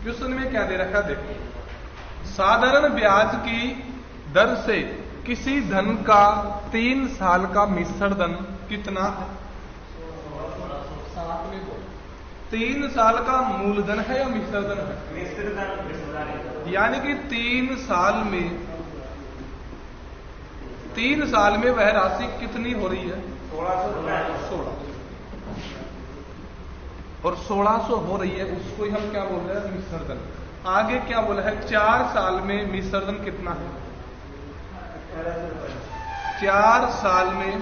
Question में क्या दे रखा देखो, साधारण ब्याज की दर से किसी धन का 3 साल का मिश्र धन कितना है? 3 साल का मूलधन है या मिश्र धन है? यानी कि 3 साल में वह राशि कितनी हो रही है? 1600 और 1600 हो रही है, उसको ही हम क्या बोल रहे हैं? मिश्र धन। आगे क्या बोला है? 4 साल में मिश्र धन कितना है? 4 साल में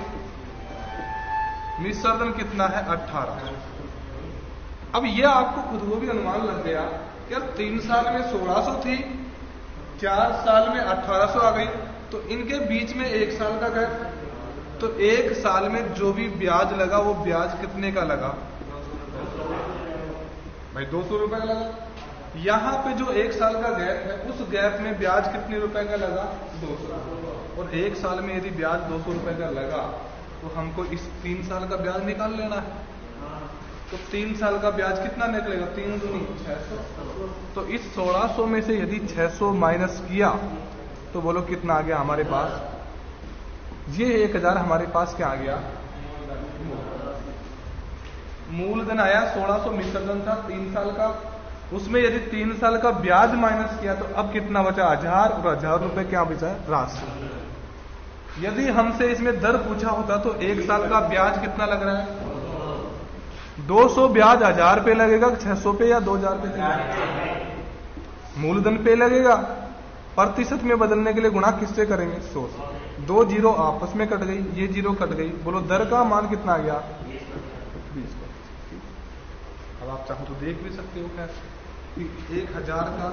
मिश्र धन कितना है? 1800। अब यह आपको खुद को भी अनुमान लग गया कि 3 साल में 1600 थी, 4 साल में 1800 आ गई, तो इनके बीच में 1 साल का गैप, तो 1 साल में जो भी ब्याज लगा वो ब्याज कितने का लगा भाई? 200 रुपए का लगा। यहां पे जो 1 साल का गैप है, उस गैप में ब्याज कितने रुपए का लगा? 200। और 1 साल में यदि ब्याज 200 रुपए का लगा तो हमको इस 3 साल का ब्याज निकाल लेना है। तो 3 साल का ब्याज कितना निकलेगा? 3 दूनी 600। तो इस 1600 में से यदि 600 माइनस किया तो बोलो कितना आ गया हमारे पास? ये 1000 हमारे पास क्या आ गया? मूलधन आया। 1600 मिश्र धन था 3 साल का, उसमें यदि 3 साल का ब्याज माइनस किया तो अब कितना बचा? 1000। और 1000 रुपए क्या बचा? राशि। यदि हमसे इसमें दर पूछा होता तो 1 साल का ब्याज कितना लग रहा है? 200 ब्याज 1000 पे लगेगा, 600 पे या 2000 पे? मूलधन पे लगेगा। प्रतिशत में बदलने के लिए गुणा किससे करेंगे? 100 से। 2 जीरो आपस में कट गई, ये जीरो कट गई, बोलो दर का मान कितना आ गया? 20%। अब आप चाहो तो देख भी सकते हो क्या कि 1000 का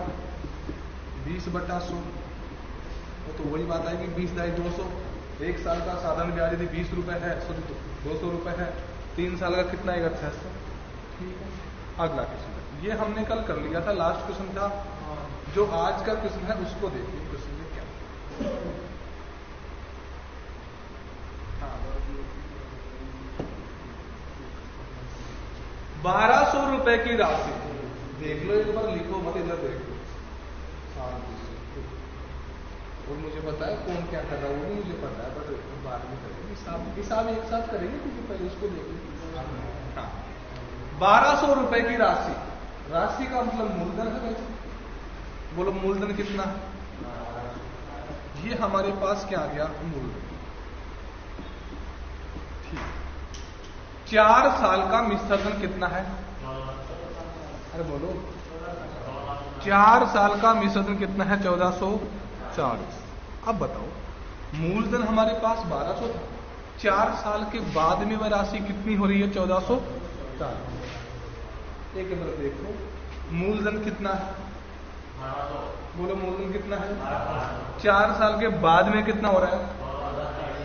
20/100 तो वही बात आएगी 20/200। 1 साल का साधारण ब्याज यदि 20 रुपए है, 200 रुपए है, 3 साल का कितना आएगा? 600। ठीक है, अगला क्वेश्चन ये हमने कल कर लिया था, लास्ट क्वेश्चन था। जो आज का क्वेश्चन है उसको देखिए, क्वेश्चन में क्या 1200 रुपए की राशि। देख लो एक बार, लिखो मत, इधर देखो शांति से। और मुझे पता है कौन क्या कर रहा है, वो भी मुझे पता है, बट बाद में करेंगे हिसाब एक साथ करेंगे, क्योंकि पहले उसको देखेंगे। हाँ, 1200 रुपए की राशि। राशि का मतलब मूलधन है भाई। बोलो मूलधन कितना? ये हमारे पास क्या आ गया? मूलधन। ठीक। 4 साल का मिश्र धन कितना है? अरे बोलो, 4 साल का मिश्र धन कितना है? 1440। अब बताओ, मूलधन हमारे पास 1200 था, 4 साल के बाद में वह राशि कितनी हो रही है? 1440। एक बार देखो, मूलधन कितना है? बोलो मूलधन कितना है? 4 साल के बाद में कितना हो रहा है?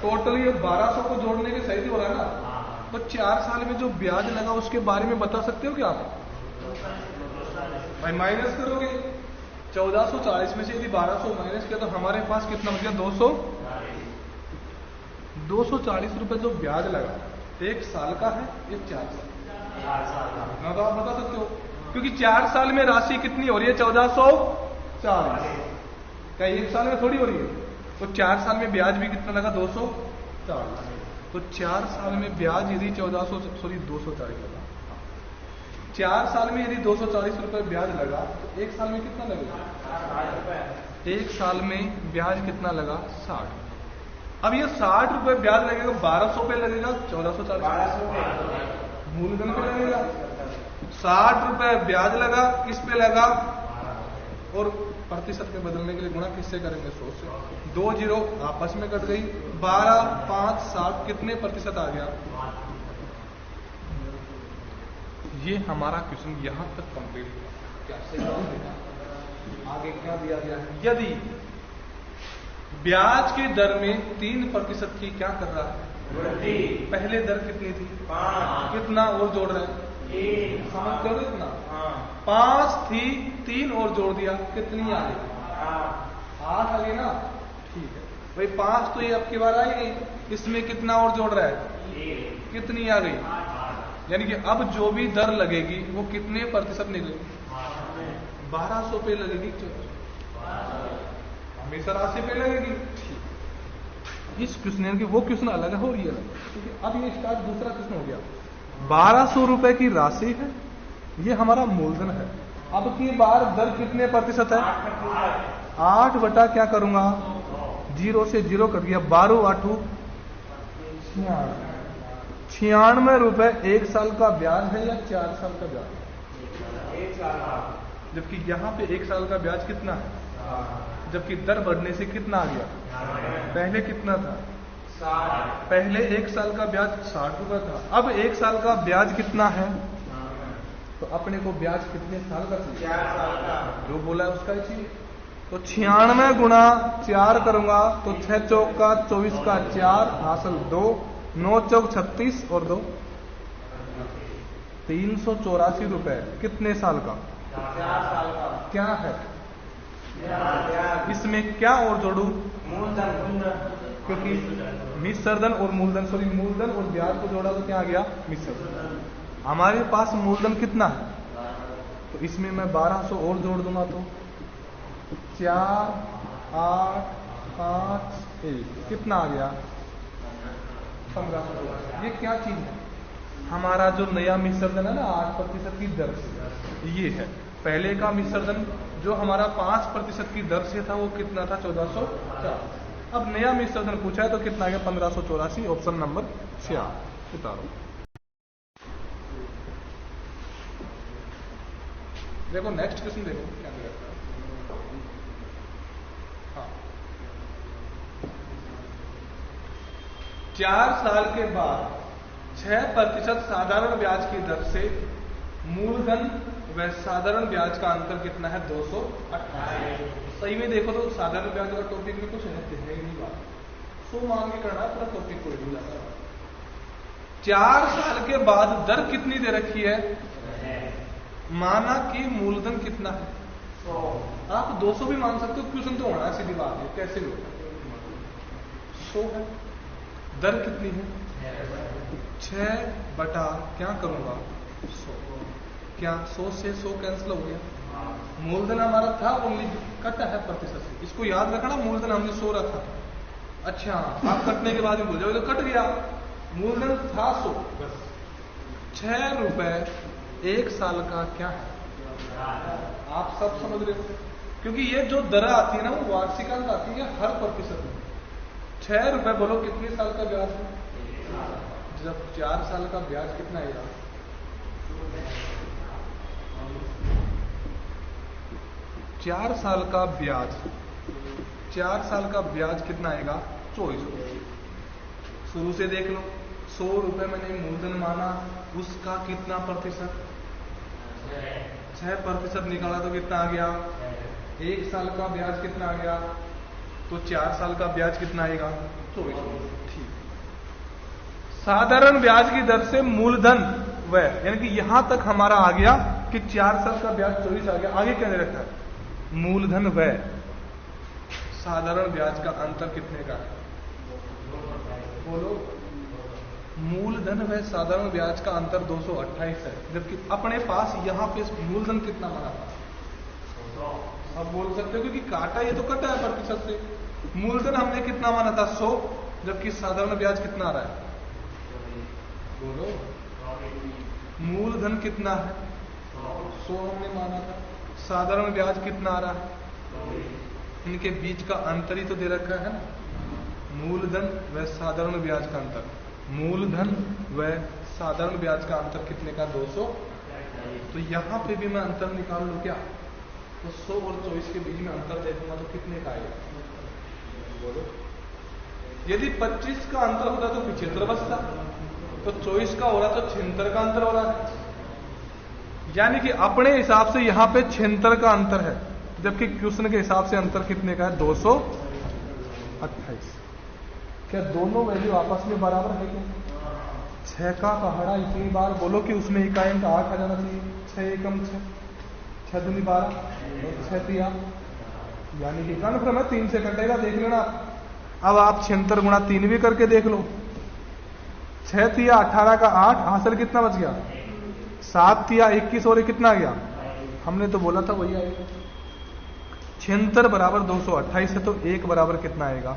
टोटली 1200 को जोड़ने के सही हो रहा है ना? तो 4 साल में जो ब्याज लगा उसके बारे में बता सकते हो क्या आप? भाई माइनस करोगे, 1440 में से यदि 1200 माइनस किया तो हमारे पास कितना बच गया? 240 रुपए जो ब्याज लगा, 1 साल का है, 1 4 साल ना, तो आप बता सकते हो, क्योंकि 4 साल में राशि कितनी हो रही है? 1440। क्या 1 साल में थोड़ी हो रही है? तो 4 साल में ब्याज भी कितना लगा? 240। तो 4 साल में ब्याज यदि 240 लगा, 4 साल में यदि 240 रुपए ब्याज लगा तो 1 साल में कितना लगेगा? 1 साल में ब्याज कितना लगा? 60। अब ये 60 रुपए ब्याज लगेगा, 1200 पे लगेगा, 1440 मूलधन पे लगेगा, 60 रुपए ब्याज लगा, किस पे लगा? और प्रतिशत में बदलने के लिए गुणा किससे करेंगे? 100 से। 2 जीरो आपस में कट गई, 12, 5, 60, कितने प्रतिशत आ गया? ये हमारा क्वेश्चन यहां तक कंप्लीट हुआ। आगे क्या दिया गया है? यदि ब्याज की दर में 3% की क्या कर रहा है? पहले दर कितनी थी? 5। कितना और जोड़ रहे हैं? समझ करो इतना। 5 थी, 3 और जोड़ दिया, कितनी आ गई? 8 आ गई ना? ठीक है भाई, 5 तो ये अब की बार आई गई, इसमें कितना और जोड़ रहा है? कितनी आ गई? यानी कि अब जो भी दर लगेगी वो कितने प्रतिशत निकलेगी? 1200 पे लगेगी, हमेशा राशि पे लगेगी। इस क्वेश्चन की वो क्वेश्चन अलग है और ये अलग है, क्योंकि अब ये स्टार्ट दूसरा क्वेश्चन हो गया। 1200 रुपए की राशि है, ये हमारा मूलधन है। अब की बार दर कितने प्रतिशत है? 8 बटा क्या करूंगा, 0 से 0 कर दिया, 12 8 96 रुपए 1 साल का ब्याज है या 4 साल का ब्याज है? 1 साल। जबकि यहां पे 1 साल का ब्याज कितना है? जबकि दर बढ़ने से कितना आ गया? पहले कितना था? 60। पहले 1 साल का ब्याज 60 रुपए था, अब 1 साल का ब्याज कितना है? तो अपने को ब्याज कितने साल का चाहिए? 4 साल का। जो बोला है उसका ही चाहिए। तो 96 गुणा 4 करूंगा तो 6 चौक का 24 का 4 हासिल 2, 9 चौक 36 और 2 384 रुपए कितने साल का? 4 साल का। क्या है इसमें? क्या और जोड़ू? मूलधन, क्योंकि मिश्रधन और मूलधन, सॉरी मूलधन और ब्याज को जोड़ा तो क्या आ गया? मिश्रधन। हमारे पास मूलधन कितना है? तो इसमें मैं 1200 और जोड़ दूंगा तो 4 8 5 1 कितना आ गया? 1500। ये क्या चीज है? हमारा जो नया मिश्रधन है ना 8% की दर से, ये है। पहले का मिश्रधन जो हमारा 5% की दर से था वो कितना था? 1404। अब नया मिश्रधन पूछा है तो कितना आ गया? 1584। ऑप्शन नंबर 4 उतारो। देखो नेक्स्ट क्वेश्चन देखो क्या करता है। हाँ, 4 साल के बाद 6% साधारण ब्याज की दर से मूलधन व साधारण ब्याज का अंतर कितना है? 228। सही में देखो तो साधारण ब्याज का टॉपिक में कुछ है ही नहीं बात, 100 मान के करना पूरा टॉपिक को हो जाता है। 4 साल के बाद दर कितनी दे रखी है? माना कि मूलधन कितना है? 100। आप 200 भी मान सकते हो, क्वेश्चन तो होना सीधी बात है, कैसे भी होगा। 100 है, दर कितनी है? 6 बटा क्या करूंगा? 100। क्या 100 से 100 कैंसिल हो गया? मूलधन हमारा था ओनली, कटा है प्रतिशत से, इसको याद रखना। मूलधन हमने 100 रखा था। अच्छा, आप कटने के बाद ही भूल जाओ तो कट गया। मूलधन था 100, बस 6 रुपए 1 साल का क्या है? आप सब समझ रहे हो, क्योंकि ये जो दर आती है ना वो वार्षिकांक आती है हर प्रतिशत में। 6 रुपए बोलो कितने साल का ब्याज है? जब 4 साल का ब्याज कितना आएगा? 4 साल का ब्याज, 4 साल का ब्याज कितना आएगा? 24। शुरू से देख लो, 100 रुपए मैंने मूलधन माना, उसका कितना प्रतिशत? 6% निकाला तो कितना आ गया? 1 साल का ब्याज कितना आ गया? तो 4 साल का ब्याज कितना आएगा? 24। ठीक। साधारण ब्याज की दर से मूलधन व, यानी कि यहां तक हमारा आ गया कि 4 साल का ब्याज 24 आ गया। आगे क्या दे रखा है? मूलधन व साधारण ब्याज का अंतर कितने का है? बोलो। मूलधन व साधारण ब्याज का अंतर 228 है, जबकि अपने पास यहां पे मूलधन कितना माना था? अब बोल सकते हो क्योंकि काटा, ये तो कटा है प्रतिशत से। मूलधन हमने कितना माना था? 100, जबकि साधारण ब्याज कितना आ रहा है? बोलो। मूलधन कितना है? 100 हमने माना था। साधारण ब्याज कितना आ रहा है? इनके बीच का अंतर ही तो दे रखा है ना, मूलधन व साधारण ब्याज का अंतर। मूलधन व साधारण ब्याज का अंतर कितने का? 200। तो यहां पे भी मैं अंतर निकाल लूं क्या? तो 100 और 24 के बीच में अंतर देखूंगा तो कितने का आएगा? बोलो। यदि 25 का अंतर होता तो 75 बचता, तो 24 का हो रहा तो 76 का अंतर हो रहा है। यानी कि अपने हिसाब से यहां पे 76 का अंतर है, जबकि क्वेश्चन के हिसाब से अंतर कितने का है? 228। क्या दोनों वैल्यू आपस में बराबर है क्या? 6 का पहाड़ा इतनी बार बोलो कि उसमें इकाई अंक 8 आ जाना चाहिए। 6 एकम 6, 6 दूनी 12 और 6 तिया, यानी कि कन्फर्म है 3 से कटेगा, देख लेना। अब आप 76 गुणा 3 भी करके देख लो। 6 तिया 18 का 8 हासिल कितना बच गया? 7 तिया 21 और कितना आ गया? हमने तो बोला था वही आएगा। 76 बराबर 228 है तो 1 बराबर कितना आएगा।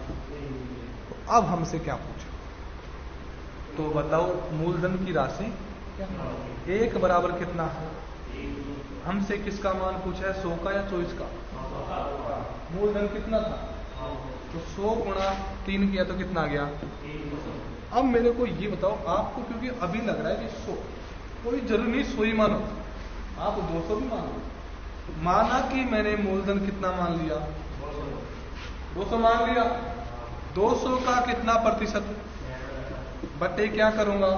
तो अब हमसे क्या पूछो, तो बताओ मूलधन की राशि 1 बराबर कितना है। हमसे किसका मान पूछा है, 100 का या 24 का। मूलधन कितना था, तो 100 गुणा 3 किया तो कितना आ गया। अब मेरे को ये बताओ आपको, क्योंकि अभी लग रहा है कि 100, कोई जरूरी नहीं 100 ही मानो, आप 200 भी मानो। माना कि मैंने मूलधन कितना मान लिया, 200 मान लिया। 200 का कितना प्रतिशत बटे क्या करूंगा,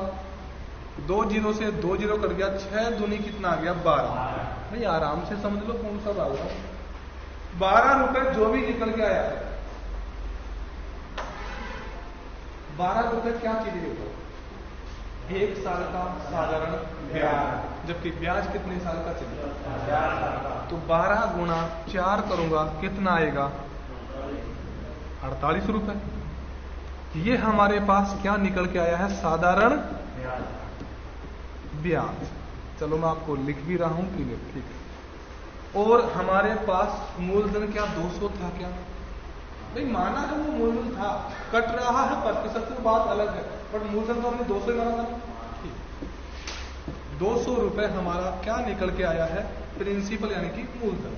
2 जीरो से 2 जीरो कट गया, 6 दूनी कितना आ गया 12। भाई आराम से समझ लो कौन सा भाग 12 रुपए जो भी निकल के आया है। 12 रुपए क्या चीज है, 1 साल का साधारण ब्याज, जबकि ब्याज कितने साल का चलेगा। तो 12 गुणा 4 करूंगा कितना आएगा 48 रुपए। ये हमारे पास क्या निकल के आया है, साधारण ब्याज। चलो मैं आपको लिख भी रहा हूं क्लियर, ठीक है। और हमारे पास मूलधन क्या 200 था क्या, भाई माना है वो मूलधन था, कट रहा है प्रतिशत से बात अलग है, बट मूलधन तो हमने 200 ही माना था। 200 रुपए हमारा क्या निकल के आया है, प्रिंसिपल यानी कि मूलधन।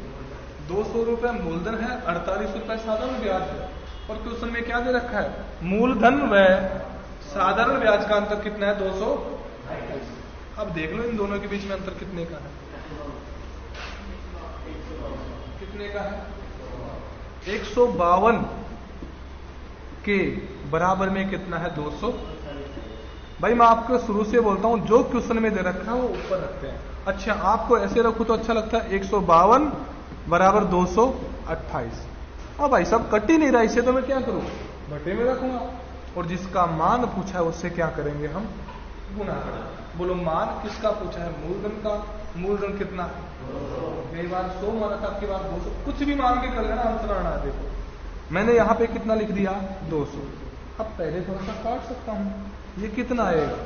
200 रुपए मूलधन है, 48 रुपए साधारण ब्याज है। और क्वेश्चन में क्या दे रखा है, मूलधन व साधारण ब्याज का अंतर कितना है 228। अब देख लो इन दोनों के बीच में अंतर कितने का है, कितने का है 152 के बराबर में कितना है 200। भाई मैं आपको शुरू से बोलता हूं जो क्वेश्चन में दे रखा है वो ऊपर रखते हैं। अच्छा आपको ऐसे रखूं तो अच्छा लगता है, 152 बराबर 228। अब भाई साहब कट ही नहीं रहा, इसे तो मैं क्या करूं, बटे में रखूंगा। और जिसका मान पूछा है उससे क्या करेंगे हम, गुना करेंगे। बोलो मान किसका पूछा है, मूलधन का। मूलधन कितना, कई बार 100 माना था, आपकी बार 200, कुछ भी मान के कर लेना आंसर आना है। देखो मैंने यहां पे कितना लिख दिया 200। अब पहले थोड़ा सा काट सकता हूं, ये कितना आएगा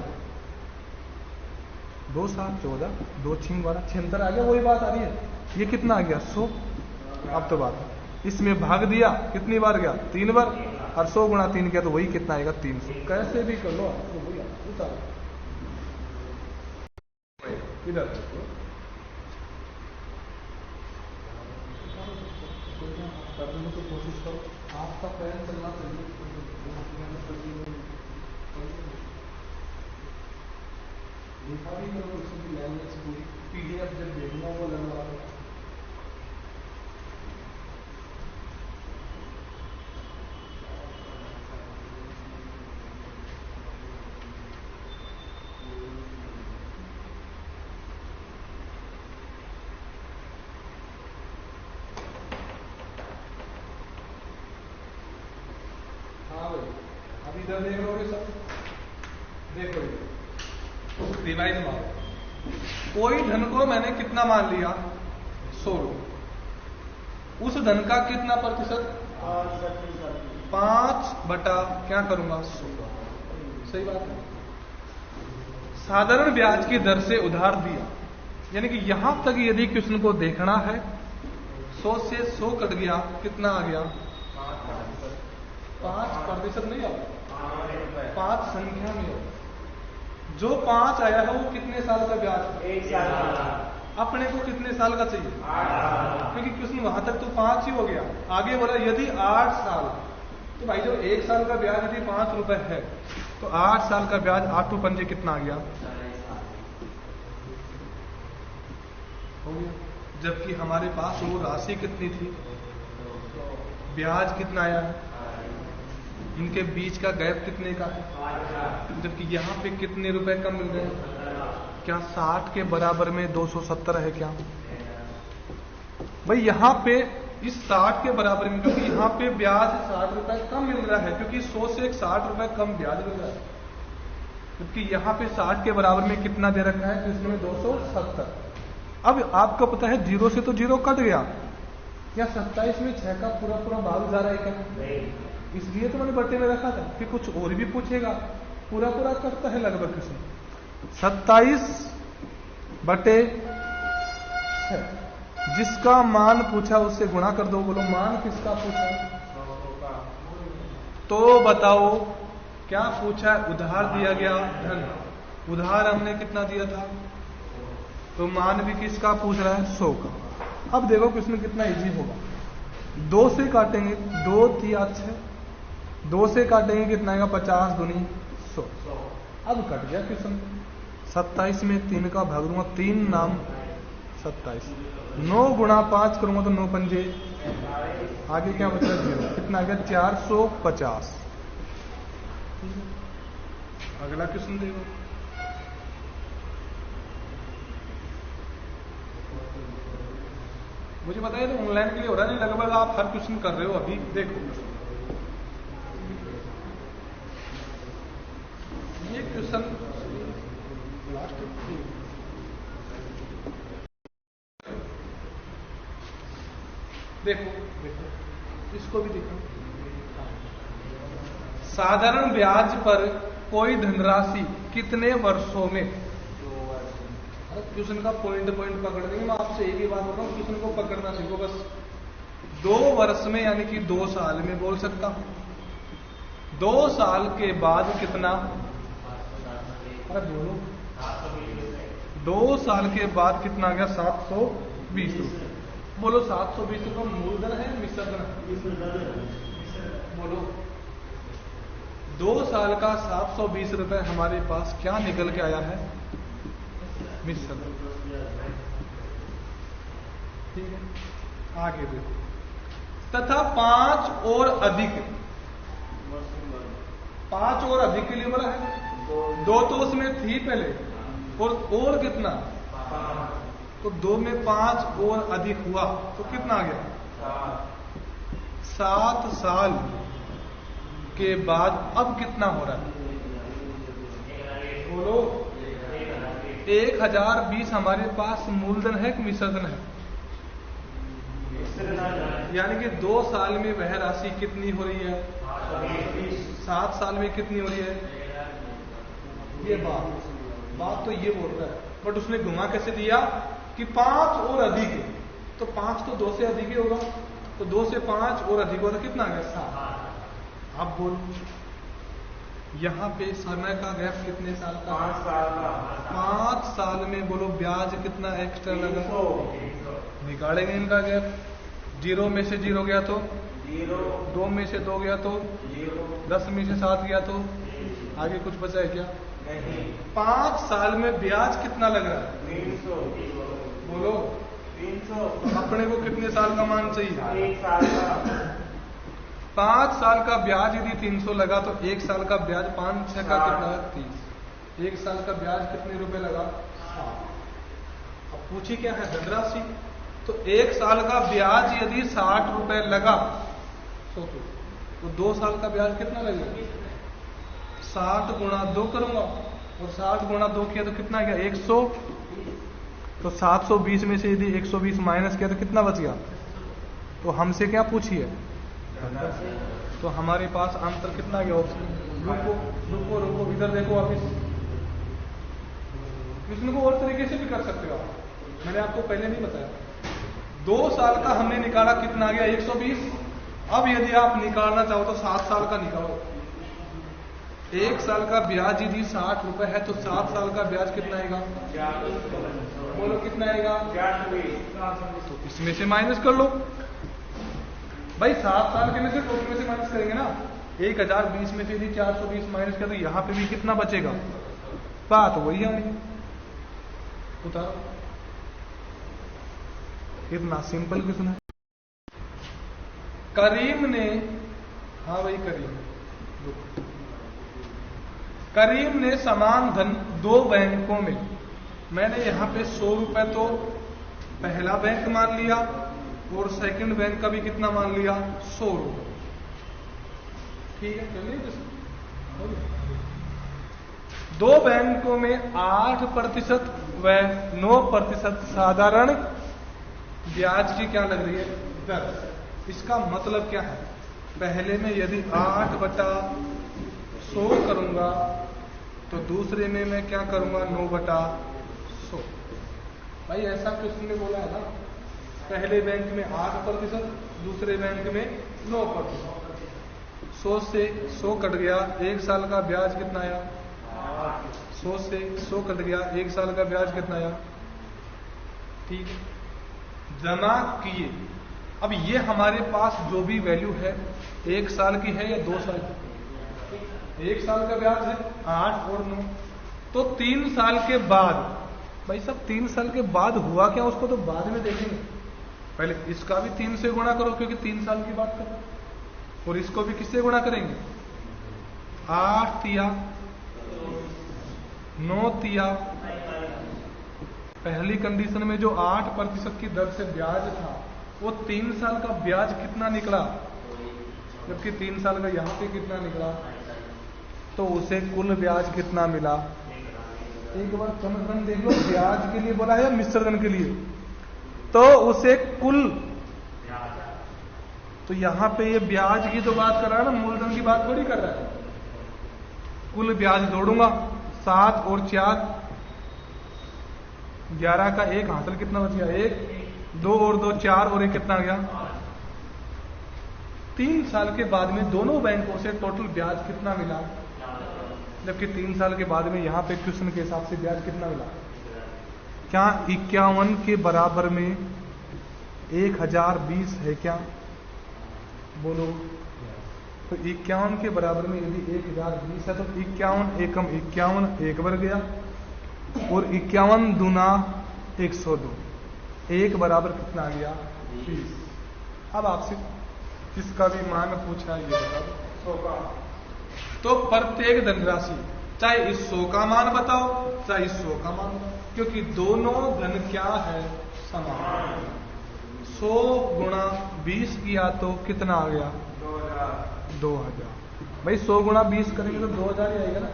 2 7 14, 2 6 12, 76 आ गया, वही बात आ रही है। ये कितना आ गया 100। अब तो बात इसमें भाग दिया, कितनी बार गया 3 बार, और 100 गुणा 3 किया तो वही कितना आएगा 300। कैसे भी कर लो आपको वही उतारो इधर करने की कोशिश करो, आपका पैर चलना चाहिए। लिखा भी करो उसकी लैंग्वेज पूरी, पीडीएफ जब देखना वो लगवा दो। हाँ भाई अब इधर देख लोगे सब, देखो रिवाइज मारो। कोई धन को मैंने कितना मान लिया 100 रुपये, उस धन का कितना प्रतिशत 5 बटा क्या करूंगा 100। सही बात है। साधारण ब्याज की दर से उधार दिया, यानी कि यहां तक यदि क्वेश्चन को देखना है 100 से 100 कट गया, कितना आ गया 5% नहीं आ, 5 संख्या में हो। जो 5 आया है वो कितने साल का ब्याज है, 1 साल। अपने को कितने साल का चाहिए 8, क्योंकि क्वेश्चन वहां तक तो 5 ही हो गया। आगे बोला यदि 8 साल, तो भाई जब 1 साल का ब्याज यदि 5 रुपए है तो 8 साल का ब्याज 8 टू 5 कितना आ गया हो गया। जबकि हमारे पास वो राशि कितनी थी, ब्याज कितना आया है, इनके बीच का गैप कितने का है, जबकि यहां पे कितने रुपए कम मिल रहे हैं, क्या 60 के बराबर में 270 है क्या भाई। यहां पे इस 60 के बराबर में, क्योंकि यहां पे ब्याज 60 रुपए कम मिल रहा है, क्योंकि 100 से 60 रुपए कम ब्याज मिल रहा है, क्योंकि यहां पे 60 के बराबर में कितना दे रखा है, इसमें 270। अब आपको पता है 0 से तो 0 कट गया, क्या 27 में 6 का पूरा पूरा भाग जा रहा है क्या, इसलिए तो मैंने बट्टे में रखा था कि कुछ और भी पूछेगा। पूरा पूरा करता है लगभग किसी 27 बटे 6, जिसका मान पूछा उससे गुणा कर दो। बोलो मान किसका पूछा? तो बताओ क्या पूछा है? उधार दिया गया धन। उधार हमने कितना दिया था? तो मान भी किसका पूछ रहा है? 100 का। अब देखो क्वेश्चन कितना इजी होगा। 2 से काटेंगे, 2 3 6, 2 से काटेंगे कितना आएगा? 50 दूनी 100। अब कट गया क्वेश्चन। 27 में 3 का भाग दूंगा, 3 नाम 27। 9 गुणा 5 करूंगा तो 9 पंजे, आगे क्या बचा? 0। कितना आ गया? 450। अगला क्वेश्चन देखो। मुझे पता है तो ऑनलाइन के लिए हो रहा नहीं, लगभग आप हर क्वेश्चन कर रहे हो। अभी देखो ये क्वेश्चन देखो, इसको भी देखो। साधारण ब्याज पर कोई धनराशि कितने वर्षों में? क्वेश्चन का पॉइंट पकड़ देंगे। मैं आपसे एक ही बात बोल रहा हूं, क्वेश्चन को पकड़ना सीखो बस। 2 वर्ष में यानी कि 2 साल में बोल सकता हूं। 2 साल के बाद कितना? अरे बोलो। 2 साल के बाद कितना आ गया? 720 रुपये। बोलो 720 रुपये मूलधन है मिश्रधन है? बोलो 2 साल का 720 रुपये हमारे पास क्या निकल के आया है? मिश्रधन। ठीक है, आगे देखो। तथा 5 और अधिक, 5 और अधिक के लिए बोला है। 2 तो उसमें थी पहले, और कितना? तो 2 में 5 और अधिक हुआ तो कितना आ गया? 7 साल के बाद अब कितना हो रहा है? बोलो 1020 हमारे पास मूलधन है कि मिश्रधन है? यानी कि 2 साल में वह राशि कितनी हो रही है? 7 साल में कितनी हो रही है? ये बात तो ये बोल रहा है, बट उसने घुमा कैसे दिया कि 5 और अधिक। तो 5 तो 2 से अधिक ही होगा, तो 2 से 5 और अधिक होगा तो कितना आ गया? 7। अब बोलो यहां पे समय का गैप कितने साल का? 5 साल का। 5 साल में बोलो ब्याज कितना एक्स्ट्रा लगा? निकालेंगे इनका गैप। 0 में से 0 गया तो 0, 2 में से 2 गया तो 0, 10 में से 7 गया तो आगे कुछ बचा है क्या? नहीं। 5 साल में ब्याज कितना लग रहा है? 300। बोलो 300। अपने को कितने साल का मान चाहिए? 1 साल का। 5 साल का ब्याज यदि 300 लगा तो 1 साल का ब्याज 5 6 का कितना है? 30। 1 साल का ब्याज कितने रुपए लगा? 7। अब पूछिए क्या है? धनराशि। तो 1 साल का ब्याज यदि 60 रुपए लगा, सोचो तो 2 साल का ब्याज कितना लगेगा? 60 गुणा 2 करूंगा, और 60 गुणा 2 किया तो कितना गया? 100। तो 720 में से यदि 120 माइनस किया तो कितना बच गया? तो हमसे क्या पूछिए? तो हमारे पास आंसर कितना गया ऑप्शन? रुको रुको रुको, इधर देखो वापिस। क्वेश्चन को और तरीके से भी कर सकते हो आप, मैंने आपको पहले नहीं बताया। 2 साल का हमने निकाला, कितना आ गया? 120। अब यदि आप निकालना चाहो तो 7 साल का निकालो। 1 साल का ब्याज यदि 60 रुपए है तो 7 साल का ब्याज कितना आएगा? बोलो कितना आएगा? तो इसमें से माइनस कर लो भाई। 7 साल के में से टोटल में से माइनस करेंगे ना। 1020 में से यदि 420 माइनस किया तो यहां पे भी कितना बचेगा? बात वही है नहीं। उतारो, इतना सिंपल क्वेश्चन है। करीम ने, हाँ भाई करीम ने समान धन 2 बैंकों में, मैंने यहां पे 100 रुपए तो पहला बैंक मान लिया और सेकंड बैंक का भी कितना मान लिया? 100 रुपए। ठीक है, चलिए 2 बैंकों में 8% व 9% साधारण ब्याज की क्या लग रही है? दर। इसका मतलब क्या है? पहले में यदि 8/100 करूंगा तो दूसरे में मैं क्या करूंगा? 9/100। भाई ऐसा क्वेश्चन में बोला है ना, पहले बैंक में 8%, दूसरे बैंक में 9%। 100 से 100 कट गया, 1 साल का ब्याज कितना आया? 100 से 100 कट गया, 1 साल का ब्याज कितना आया? ठीक, जमा किए। अब ये हमारे पास जो भी वैल्यू है 1 साल की है या 2 साल की? 1 साल का ब्याज है 8 और 9, तो 3 साल के बाद, भाई साहब 3 साल के बाद हुआ क्या उसको तो बाद में देखेंगे, पहले इसका भी 3 से गुणा करो क्योंकि 3 साल की बात करो, और इसको भी किससे गुणा करेंगे? 8 तिया 9 तिया। पहली कंडीशन में जो 8% की दर से ब्याज था वो 3 साल का ब्याज कितना निकला, जबकि 3 साल का यहां पे कितना निकला, तो उसे कुल ब्याज कितना मिला? एक बार समीकरण देख लो, ब्याज के लिए बोला है या मिश्रण के लिए? तो उसे कुल, तो यहां पे ये ब्याज की तो बात कर रहा है ना, मूलधन की बात थोड़ी कर रहा है। कुल ब्याज जोड़ूंगा, 7 और 4 11 का 1 हासिल कितना बच गया? 1, 2 और 2 4 और 1 कितना गया? 3 साल के बाद में दोनों बैंकों से टोटल ब्याज कितना मिला, जबकि 3 साल के बाद में यहां पे क्वेश्चन के हिसाब से ब्याज कितना मिला? क्या 51 के बराबर में 1020 है क्या? बोलो, तो 51 के बराबर में यदि 1020 है तो 51 एकम 51 1 बढ़ गया, और 51 दूना 102, 1 बराबर कितना आ गया? 20। अब आपसे इसका भी मान पूछा ये बता दो, 100 का, तो प्रत्येक धनराशि चाहे इस 100 का मान बताओ चाहे इस 100 का मान बताओ, क्योंकि दोनों धन क्या है? समान। 100 गुणा 20 किया तो कितना आ गया? 2000। भाई 100 गुणा 20 करेंगे तो 2000 ही आएगा ना।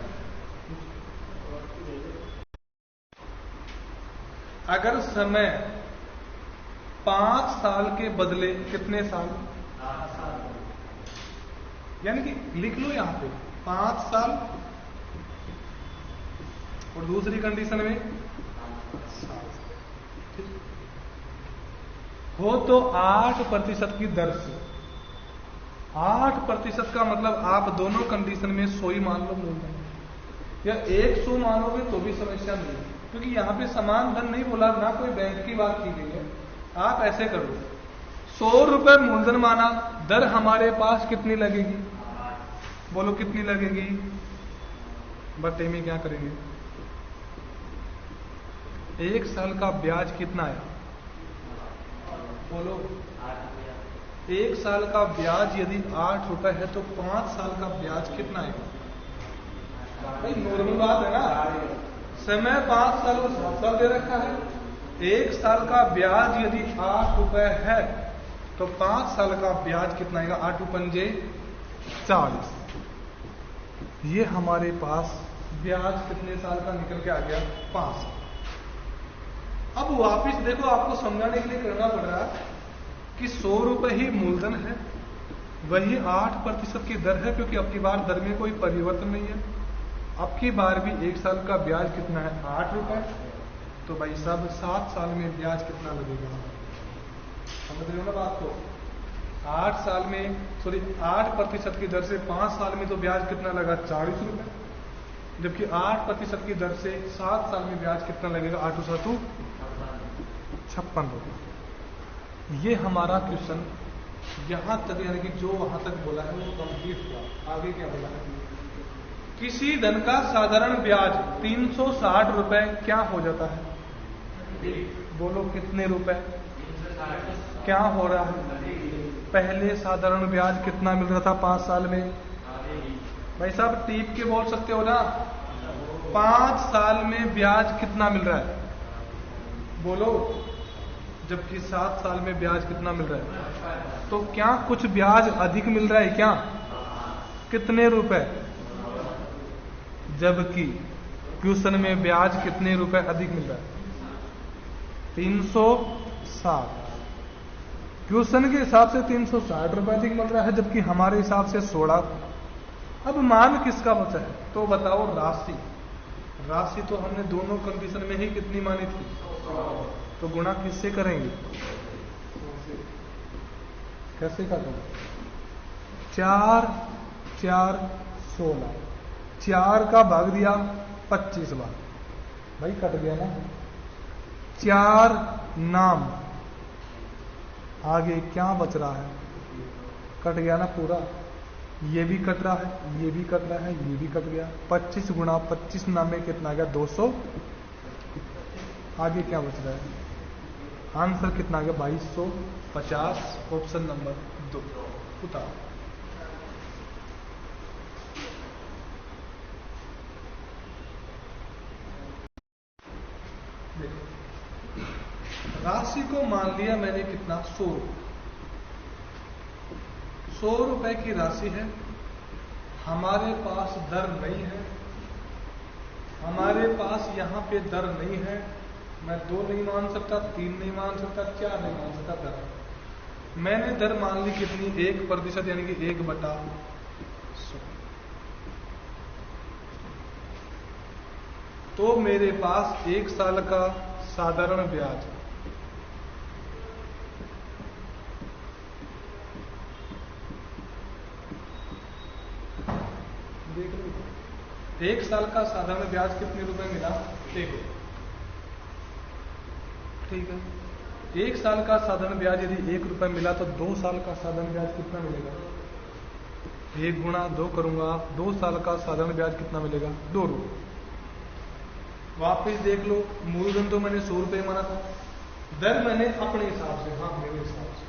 अगर समय 5 साल के बदले कितने साल? यानी कि लिख लो यहां पे 5 साल, और दूसरी कंडीशन में 7 हो तो 8% की दर से। 8% का मतलब आप दोनों कंडीशन में 100 ही मान लो मूलधन, या 100 मानोगे तो भी समस्या नहीं है, क्योंकि यहां पे समान धन नहीं बोला, ना कोई बैंक की बात की गई है। आप ऐसे करो, 100 रुपए मूलधन माना, दर हमारे पास कितनी लगेगी? बोलो कितनी लगेगी? बटे में क्या करेंगे? 1 साल का ब्याज कितना है? बोलो, 1 साल का ब्याज यदि 8 रुपए है तो 5 साल का ब्याज कितना है? भाई नॉर्मल बात है ना, समय 5 साल को 7 साल दे रखा है, 1 साल का ब्याज यदि 8 रुपए है तो 5 साल का ब्याज कितना आएगा? 8 पंजे 40। ये हमारे पास ब्याज कितने साल का निकल के आ गया? 5 साल। अब वापिस देखो, आपको समझाने के लिए करना पड़ रहा है कि 100 रुपए ही मूलधन है, वही 8% की दर है, क्योंकि अब की बार दर में कोई परिवर्तन नहीं है। अब की बार भी 1 साल का ब्याज कितना है? 8 रुपए। तो भाई साहब 7 साल में ब्याज कितना लगेगा? समझ रहे हो ना बात को? 8% की दर से 5 साल में तो ब्याज कितना लगा? 40 रुपए, जबकि 8% की दर से 7 साल में ब्याज कितना लगेगा? 8 7 56 रुपए। ये हमारा क्वेश्चन यहां तक, यानी कि जो वहां तक बोला है वो कंप्लीट हुआ। आगे क्या बोला है? किसी धन का साधारण ब्याज 360 रुपए क्या हो जाता है? बोलो कितने रुपए? क्या हो रहा है? पहले साधारण ब्याज कितना मिल रहा था 5 साल में? भाई साहब टीप के बोल सकते हो ना, 5 साल में ब्याज कितना मिल रहा है? बोलो, जबकि 7 साल में ब्याज कितना मिल रहा है? तो क्या कुछ ब्याज अधिक मिल रहा है क्या? कितने रुपए? जबकि क्वेश्चन में ब्याज कितने रुपए अधिक मिल रहा है? 360। क्वेश्चन के हिसाब से 360 रुपए अधिक मिल रहा है, जबकि हमारे हिसाब से 16। अब मान किसका बचा है? तो बताओ राशि। राशि तो हमने दोनों कंडीशन में ही कितनी मानी थी, तो गुणा किससे करेंगे? कैसे काटूंगा? 4 4 16, 4 का भाग दिया 25 बार, भाई कट गया ना। 4 नाम, आगे क्या बच रहा है? कट गया ना पूरा। ये भी कट रहा है, ये भी कट रहा है, ये भी कट गया। 25 गुणा 25 नाम में कितना आ गया? 200। आगे क्या बच रहा है? आंसर कितना आ गया? 2250, ऑप्शन नंबर 2 उतार। राशि को मान लिया मैंने कितना? 100 रुपए। 100 रुपए की राशि है, हमारे पास दर नहीं है, हमारे पास यहां पे दर नहीं है। मैं 2 नहीं मान सकता, 3 नहीं मान सकता, 4 नहीं मान सकता, दर। मैंने दर मान ली कितनी? 1%, यानी कि 1/100। तो मेरे पास 1 साल का साधारण ब्याज, देख लो, 1 साल का साधारण ब्याज कितने रुपए मिला? देखो, ठीक है। 1 साल का साधारण ब्याज यदि 1 रुपए मिला तो 2 साल का साधारण ब्याज कितना मिलेगा? 1 गुणा 2 करूंगा, 2 साल का साधारण ब्याज कितना मिलेगा? 2 रुपए। वापिस देख लो, मूलधन तो मैंने 100 रुपए माना था, दर मैंने अपने हिसाब से, हाँ मेरे हिसाब से,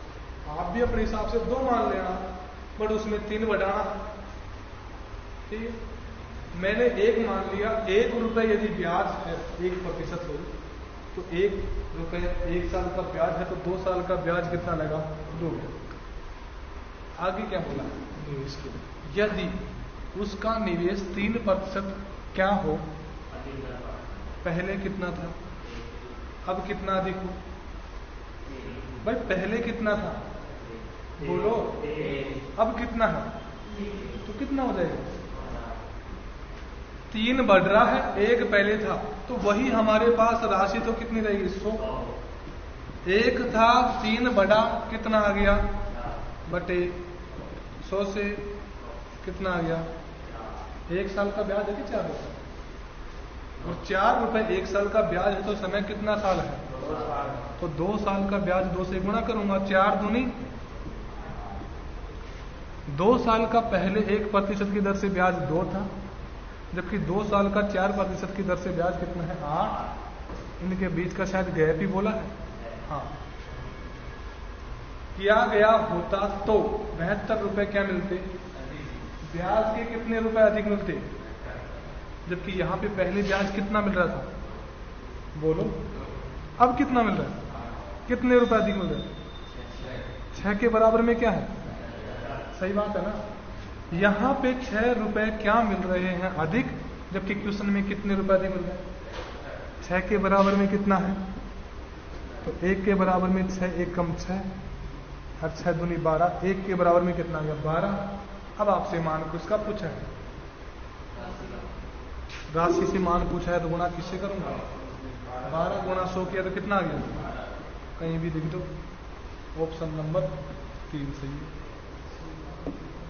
आप भी अपने हिसाब से 2 मान लेना, बट उसमें 3 बढ़ाना, ठीक है। मैंने 1 मान लिया। 1 रुपए यदि ब्याज है, 1% हो, तो 1 रुपए 1 साल का ब्याज है, तो 2 साल का ब्याज कितना लगा? 2 रुपए। आगे क्या बोला? निवेश के, यदि उसका निवेश 3% क्या हो? पहले कितना था, अब कितना अधिक हो? भाई पहले कितना था? बोलो। अब कितना है? तो कितना हो जाएगा? 3 बढ़ रहा है, 1 पहले था, तो वही हमारे पास राशि तो कितनी रहेगी? 100। 1 था, 3 बढ़ा, कितना आ गया? बटे 100 से कितना आ गया? 1 साल का ब्याज है कि 4 रुपए? और 4 रुपए 1 साल का ब्याज है, तो समय कितना साल है? 2 साल। तो 2 साल का ब्याज 2 से गुणा करूंगा, 4 दूनी। 2 साल का पहले 1% की दर से ब्याज 2 था, जबकि 2 साल का 4% की दर से ब्याज कितना है? 8। इनके बीच का शायद गैप ही बोला है, हाँ। किया गया होता तो 72 रुपए क्या मिलते? ब्याज के कितने रुपए अधिक मिलते? जबकि यहां पे पहले ब्याज कितना मिल रहा था? बोलो। अब कितना मिल रहा है? कितने रुपए अधिक मिल रहे हैं? 6 के बराबर में क्या है? सही बात है ना। यहां पे 6 रुपए क्या मिल रहे हैं? अधिक, जबकि क्वेश्चन में कितने रुपए अधिक मिल रहे हैं? 6 के बराबर में कितना है? तो 1 के बराबर में 6, 1 कम 6, और 6 दूनी 12, 1 के बराबर में कितना आ गया? 12। अब आपसे मान को इसका पूछा है, राशि से मान पूछा है, तो गुणा किससे करूंगा? 12 गुणा 100 किया तो कितना आ गया? कहीं भी लिख दो, ऑप्शन नंबर 3 सही है।